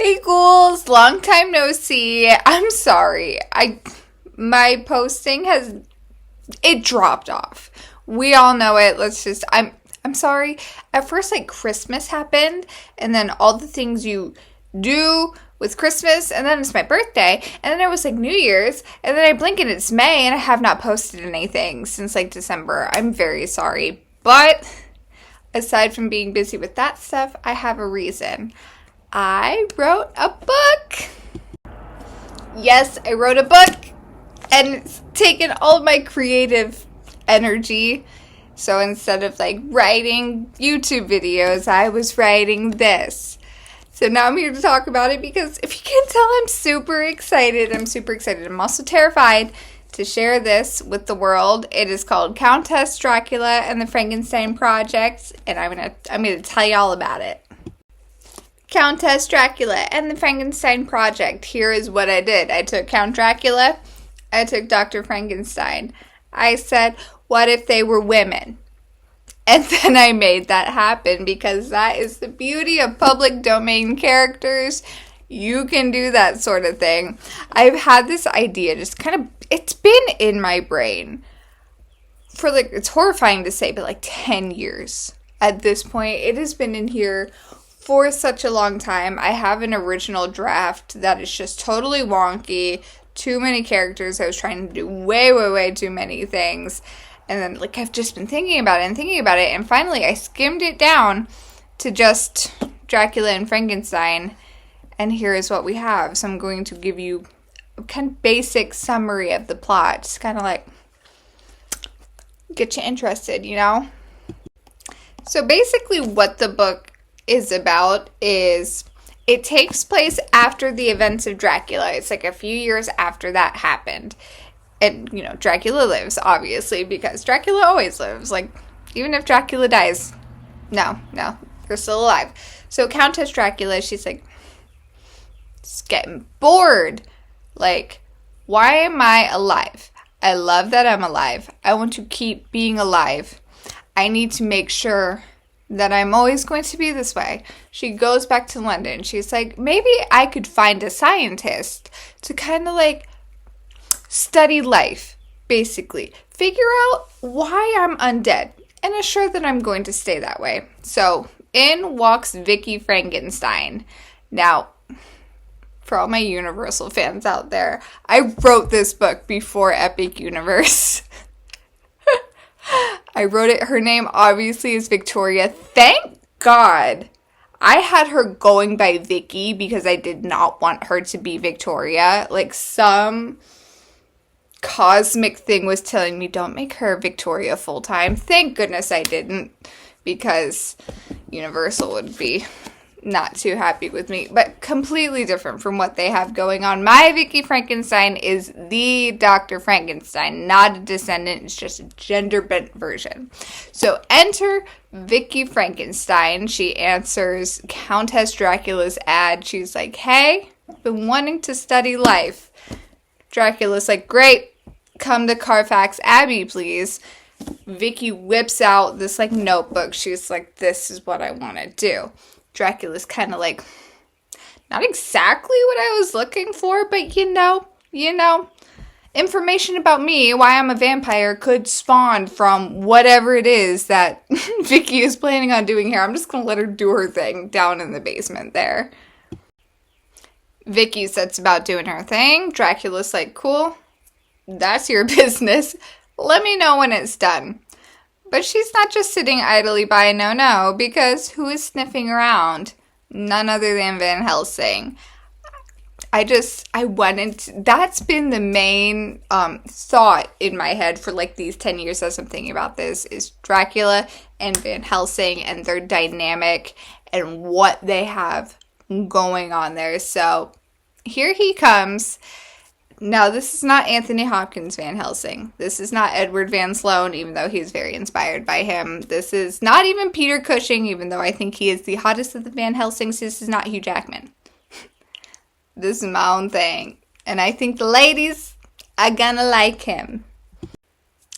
Hey ghouls, long time no see. I'm sorry. My posting it dropped off. We all know it. I'm sorry. At first like Christmas happened and then all the things you do with Christmas and then it's my birthday and then it was like New Year's and then I blink and it's May and I have not posted anything since like December. I'm very sorry. But aside from being busy with that stuff, I have a reason. I wrote a book. Yes, I wrote a book. And it's taken all of my creative energy. So instead of like writing YouTube videos, I was writing this. So now I'm here to talk about it because if you can't tell, I'm super excited. I'm also terrified to share this with the world. It is called Countess Dracula and the Frankenstein Project. And I'm gonna tell you all about it. Countess Dracula and the Frankenstein Project. Here is what I did. I took Count Dracula. I took Dr. Frankenstein. I said, what if they were women? And then I made that happen because that is the beauty of public domain characters. You can do that sort of thing. I've had this idea it's been in my brain for it's horrifying to say, but 10 years at this point. It has been in here for such a long time. I have an original draft that is just totally wonky. Too many characters. I was trying to do way too many things. And then I've just been thinking about it. And finally I skimmed it down to just Dracula and Frankenstein. And here is what we have. So I'm going to give you a kind of basic summary of the plot. Just kind of get you interested, you know? So basically what the book is about is it takes place after the events of Dracula. It's a few years after that happened. And, Dracula lives, obviously, because Dracula always lives. Even if Dracula dies, no, they're still alive. So Countess Dracula, she's just getting bored. Why am I alive? I love that I'm alive. I want to keep being alive. I need to make sure that I'm always going to be this way. She goes back to London. She's maybe I could find a scientist to kind of study life, basically. Figure out why I'm undead and assure that I'm going to stay that way. So in walks Vicky Frankenstein. Now, for all my Universal fans out there, I wrote this book before Epic Universe. I wrote it. Her name obviously is Victoria. Thank God I had her going by Vicky because I did not want her to be Victoria. Some cosmic thing was telling me don't make her Victoria full time. Thank goodness I didn't, because Universal would be not too happy with me, but completely different from what they have going on. My Vicky Frankenstein is the Dr. Frankenstein, not a descendant. It's just a gender-bent version. So enter Vicky Frankenstein. She answers Countess Dracula's ad. She's hey, been wanting to study life. Dracula's great, come to Carfax Abbey, please. Vicky whips out this notebook. She's this is what I want to do. Dracula's kind of not exactly what I was looking for, but you know, information about me, why I'm a vampire, could spawn from whatever it is that Vicky is planning on doing here. I'm just going to let her do her thing down in the basement there. Vicky sets about doing her thing. Dracula's cool, that's your business. Let me know when it's done. But she's not just sitting idly by, no, because who is sniffing around? None other than Van Helsing. That's been the main thought in my head for these 10 years as I'm thinking about this, is Dracula and Van Helsing and their dynamic and what they have going on there. So here he comes. Now, this is not Anthony Hopkins Van Helsing. This is not Edward Van Sloan, even though he's very inspired by him. This is not even Peter Cushing, even though I think he is the hottest of the Van Helsings. This is not Hugh Jackman. This is my own thing. And I think the ladies are gonna like him.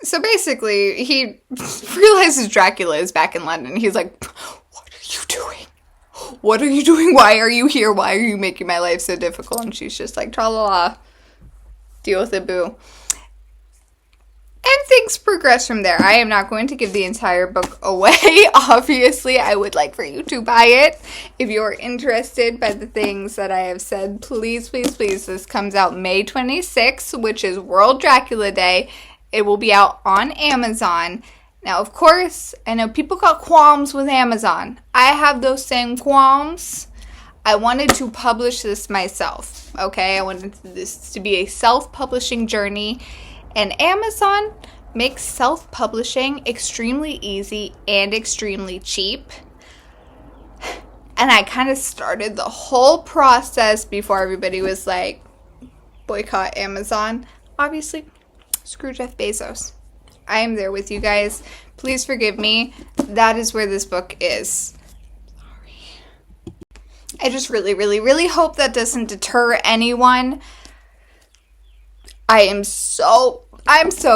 So basically, he realizes Dracula is back in London. He's what are you doing? what are you doing? Why are you here? Why are you making my life so difficult? And she's just like, tra-la-la, deal with it, boo. And things progress from there. I am not going to give the entire book away. Obviously, I would like for you to buy it. If you're interested by the things that I have said, please, please, please. This comes out May 26th, which is World Dracula Day. It will be out on Amazon. Now, of course, I know people got qualms with Amazon. I have those same qualms. I wanted to publish this myself, okay? I wanted this to be a self-publishing journey. And Amazon makes self-publishing extremely easy and extremely cheap. And I kind of started the whole process before everybody was like, boycott Amazon. Obviously, screw Jeff Bezos. I am there with you guys. Please forgive me. That is where this book is. Sorry. I just really, really, really hope that doesn't deter anyone. I'm so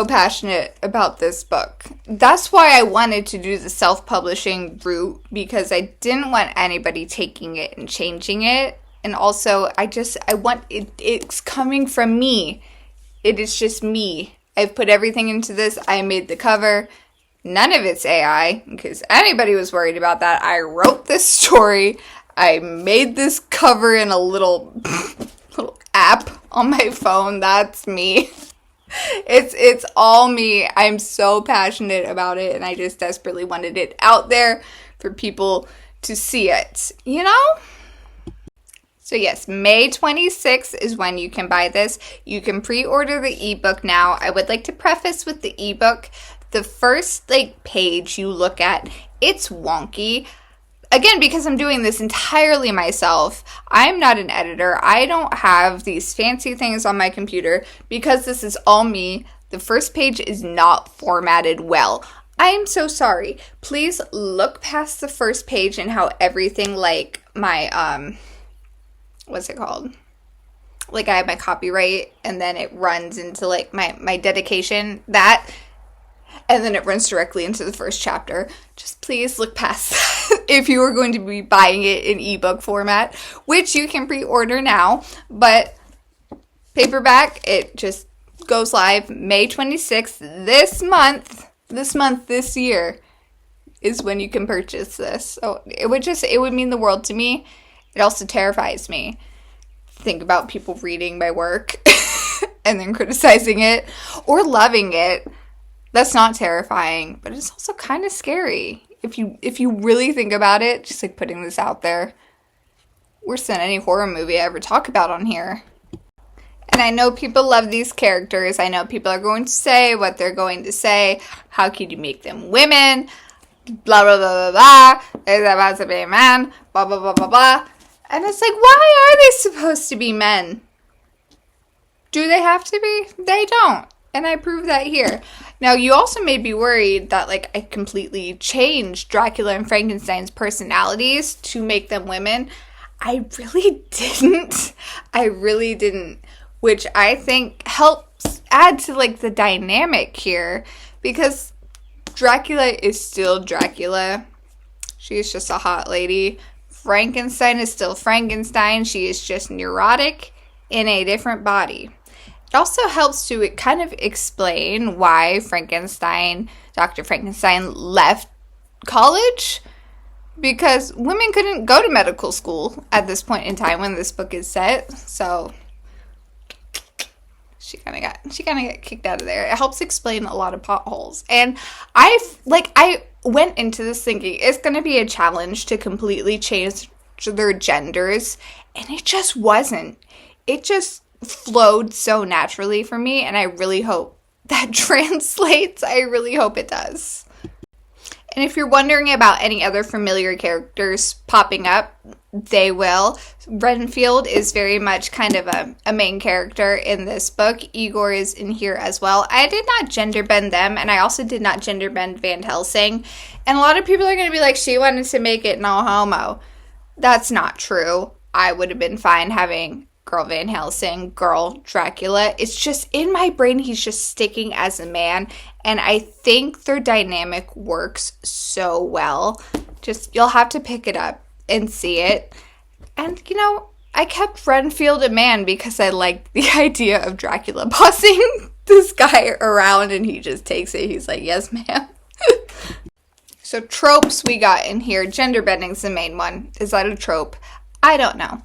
passionate about this book. That's why I wanted to do the self-publishing route, because I didn't want anybody taking it and changing it. And also, I want it's coming from me. It is just me. I've put everything into this. I made the cover. None of it's AI, because anybody was worried about that. I wrote this story. I made this cover in a little app on my phone. That's me. It's all me. I'm so passionate about it, and I just desperately wanted it out there for people to see it, you know? So yes, May 26th is when you can buy this. You can pre-order the ebook now. I would like to preface with the ebook, the first page you look at, it's wonky. Again, because I'm doing this entirely myself. I'm not an editor. I don't have these fancy things on my computer. Because this is all me, the first page is not formatted well. I am so sorry. Please look past the first page and how everything my, what's it called? I have my copyright, and then it runs into my dedication, that, and then it runs directly into the first chapter. Just please look past that if you are going to be buying it in ebook format, which you can pre-order now, but paperback, it just goes live May 26th. This year is when you can purchase this. So it would mean the world to me. It also terrifies me. Think about people reading my work and then criticizing it or loving it. That's not terrifying, but it's also kind of scary. If you really think about it, just putting this out there. Worse than any horror movie I ever talk about on here. And I know people love these characters. I know people are going to say what they're going to say. How could you make them women? Blah, blah, blah, blah, blah. They're about to be a man. Blah, blah, blah, blah, blah. And it's why are they supposed to be men? Do they have to be? They don't. And I prove that here. Now, you also may be worried that, I completely changed Dracula and Frankenstein's personalities to make them women. I really didn't. Which I think helps add to, the dynamic here. Because Dracula is still Dracula. She's just a hot lady. Frankenstein is still Frankenstein. She is just neurotic in a different body. It also helps to kind of explain why Dr. Frankenstein left college, because women couldn't go to medical school at this point in time when this book is set. So she kind of got kicked out of there. It helps explain a lot of potholes. And I went into this thinking it's going to be a challenge to completely change their genders, and it just wasn't. It just flowed so naturally for me, and I really hope that translates. I really hope it does. And if you're wondering about any other familiar characters popping up, they will. Renfield is very much kind of a main character in this book. Igor is in here as well. I did not gender bend them, and I also did not gender bend Van Helsing. And a lot of people are going to be like, she wanted to make it no homo. That's not true. I would have been fine having girl Van Helsing, girl Dracula. It's just in my brain, he's just sticking as a man, and I think their dynamic works so well. Just, you'll have to pick it up. and see it. And, you know, I kept Renfield a man because I liked the idea of Dracula bossing this guy around, and he just takes it. He's like, yes, ma'am. So tropes we got in here. Gender bending's the main one. Is that a trope? I don't know.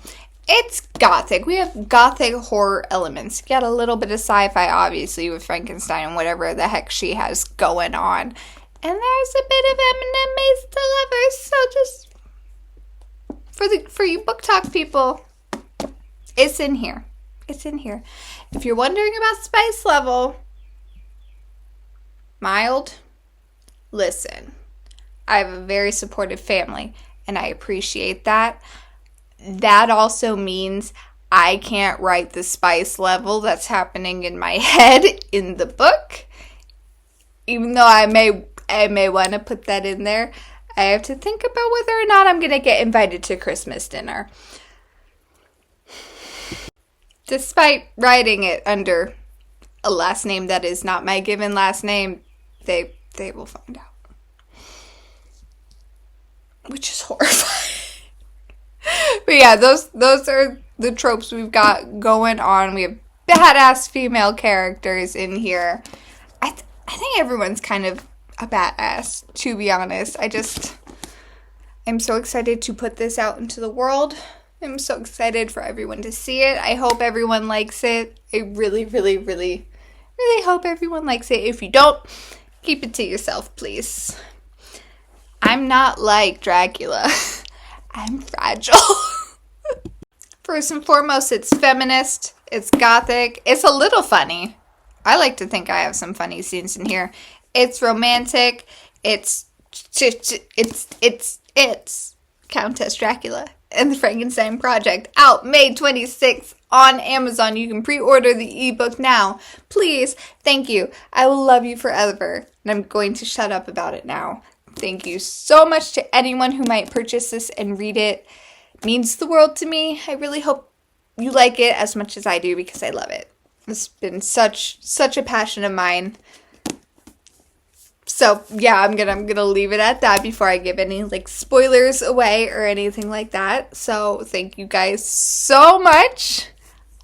It's gothic. We have gothic horror elements. Got a little bit of sci-fi, obviously, with Frankenstein and whatever the heck she has going on. And there's a bit of enemies to lovers. So just for you book talk people, it's in here. It's in here. If you're wondering about spice level, mild, listen. I have a very supportive family, and I appreciate that. That also means I can't write the spice level that's happening in my head in the book. Even though I may want to put that in there, I have to think about whether or not I'm going to get invited to Christmas dinner. Despite writing it under a last name that is not my given last name, they will find out. Which is horrifying. But yeah, those are the tropes we've got going on. We have badass female characters in here. I think everyone's kind of a badass, to be honest. I'm so excited to put this out into the world. I'm so excited for everyone to see it. I hope everyone likes it. I really, really, really, really hope everyone likes it. If you don't, keep it to yourself, please. I'm not like Dracula. I'm fragile. First and foremost, it's feminist. It's gothic. It's a little funny. I like to think I have some funny scenes in here. It's romantic. It's Countess Dracula and the Frankenstein Project, out May 26th on Amazon. You can pre-order the ebook now. Please, thank you. I will love you forever. And I'm going to shut up about it now. Thank you so much to anyone who might purchase this and read it. It means the world to me. I really hope you like it as much as I do, because I love it. It's been such a passion of mine. So yeah, I'm gonna leave it at that before I give any spoilers away or anything like that. So thank you guys so much.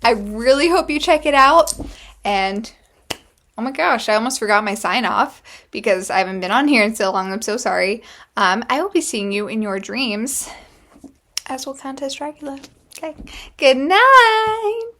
I really hope you check it out. And oh my gosh, I almost forgot my sign off because I haven't been on here in so long. I'm so sorry. I will be seeing you in your dreams, as will Countess Dracula. Okay. Good night.